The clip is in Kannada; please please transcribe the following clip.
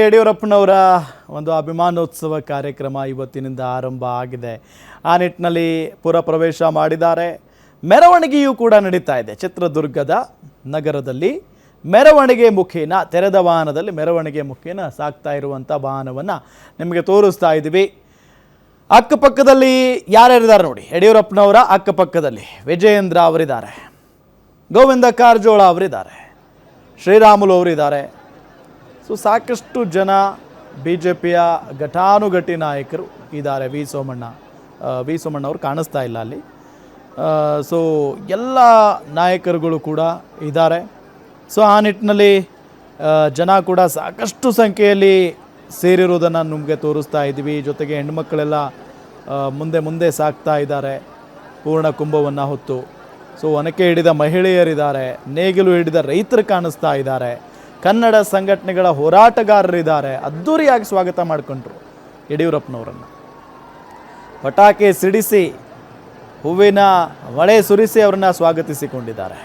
ಯಡಿಯೂರಪ್ಪನವರ ಒಂದು ಅಭಿಮಾನೋತ್ಸವ ಕಾರ್ಯಕ್ರಮ ಇವತ್ತಿನಿಂದ ಆರಂಭ ಆಗಿದೆ. ಆ ನಿಟ್ಟಿನಲ್ಲಿ ಪುರ ಪ್ರವೇಶ ಮಾಡಿದ್ದಾರೆ. ಮೆರವಣಿಗೆಯೂ ಕೂಡ ನಡೀತಾ ಇದೆ. ಚಿತ್ರದುರ್ಗದ ನಗರದಲ್ಲಿ ಮೆರವಣಿಗೆ ಮುಖೇನ, ತೆರೆದ ವಾಹನದಲ್ಲಿ ಮೆರವಣಿಗೆ ಮುಖೇನ ಸಾಗ್ತಾ ಇರುವಂಥ ವಾಹನವನ್ನು ನಿಮಗೆ ತೋರಿಸ್ತಾ ಇದ್ದೀವಿ. ಅಕ್ಕಪಕ್ಕದಲ್ಲಿ ಯಾರ್ಯಾರಿದ್ದಾರೆ ನೋಡಿ. ಯಡಿಯೂರಪ್ಪನವರ ಅಕ್ಕಪಕ್ಕದಲ್ಲಿ ವಿಜಯೇಂದ್ರ ಅವರಿದ್ದಾರೆ, ಗೋವಿಂದ ಕಾರಜೋಳ ಅವರಿದ್ದಾರೆ, ಶ್ರೀರಾಮುಲು ಅವರಿದ್ದಾರೆ. ಸೊ ಸಾಕಷ್ಟು ಜನ BJPಯ ಘಟಾನುಘಟಿ ನಾಯಕರು ಇದ್ದಾರೆ. ವಿ ಸೋಮಣ್ಣ ಅವರು ಕಾಣಿಸ್ತಾ ಇಲ್ಲ ಅಲ್ಲಿ. ಸೊ ಎಲ್ಲ ನಾಯಕರುಗಳು ಕೂಡ ಇದ್ದಾರೆ. ಸೊ ಆ ನಿಟ್ಟಿನಲ್ಲಿ ಜನ ಕೂಡ ಸಾಕಷ್ಟು ಸಂಖ್ಯೆಯಲ್ಲಿ ಸೇರಿರುವುದನ್ನು ನಿಮಗೆ ತೋರಿಸ್ತಾ ಇದ್ದೀವಿ. ಜೊತೆಗೆ ಹೆಣ್ಣುಮಕ್ಕಳೆಲ್ಲ ಮುಂದೆ ಸಾಗ್ತಾ ಇದ್ದಾರೆ ಪೂರ್ಣ ಕುಂಭವನ್ನು ಹೊತ್ತು. ಸೊ ಒನಕೆ ಹಿಡಿದ ಮಹಿಳೆಯರಿದ್ದಾರೆ, ನೇಗಿಲು ಹಿಡಿದ ರೈತರು ಕಾಣಿಸ್ತಾ ಇದ್ದಾರೆ, ಕನ್ನಡ ಸಂಘಟನೆಗಳ ಹೋರಾಟಗಾರರಿದ್ದಾರೆ. ಅದ್ಧೂರಿಯಾಗಿ ಸ್ವಾಗತ ಮಾಡಿಕೊಂಡ್ರು ಯಡಿಯೂರಪ್ಪನವರನ್ನು. ಪಟಾಕಿ ಸಿಡಿಸಿ, ಹೂವಿನ ಮಳೆ ಸುರಿಸಿ ಅವರನ್ನು ಸ್ವಾಗತಿಸಿಕೊಂಡಿದ್ದಾರೆ.